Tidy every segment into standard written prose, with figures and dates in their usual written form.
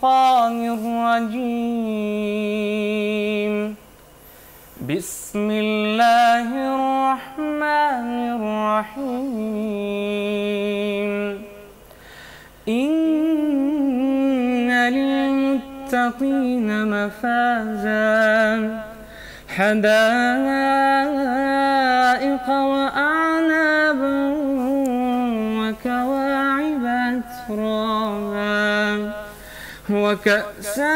الشيطان الرجيم. بسم الله الرحمن الرحيم. إن للمتقين مفازا حدائق وأعنابا وكواعب أترابا وكأسا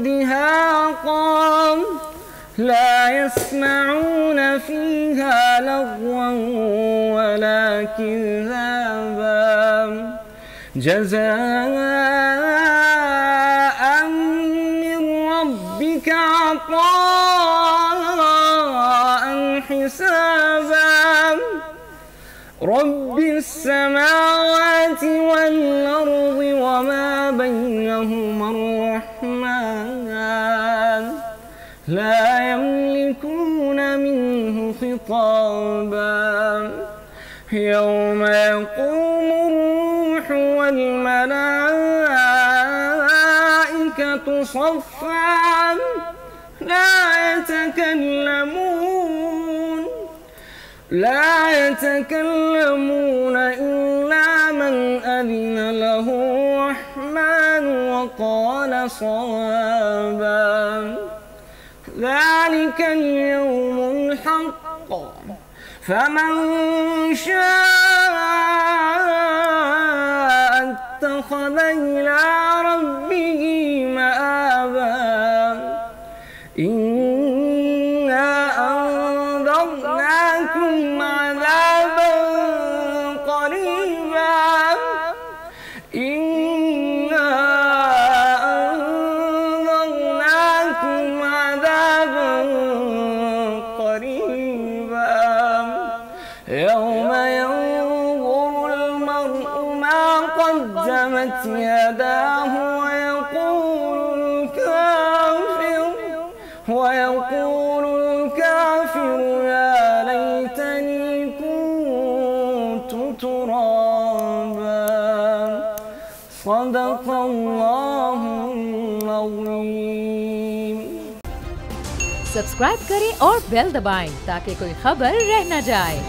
دهاقا لا يسمعون فيها لغوا ولا كذابا جزاء من ربك عطاء حسابا. رب السماوات والأرض وما بينهما الرحمن لا يملكون منه خطابا. يوم يقوم الروح والملائكة صفا لا يتكلمون إلا من أذن له الرحمن وقال صوابا. ذلك اليوم الحق فمن شاء اتخذ إلى ربه مآبا. إنا أنذرناكم عذابا قريبا. يوم ينظر المرء ما قدمت يداه ويقول الكافر يا ليتني كنت ترابا. صدق الله العظيم. सब्सक्राइब करें और बेल दबाएं ताकि कोई खबर रह न जाए।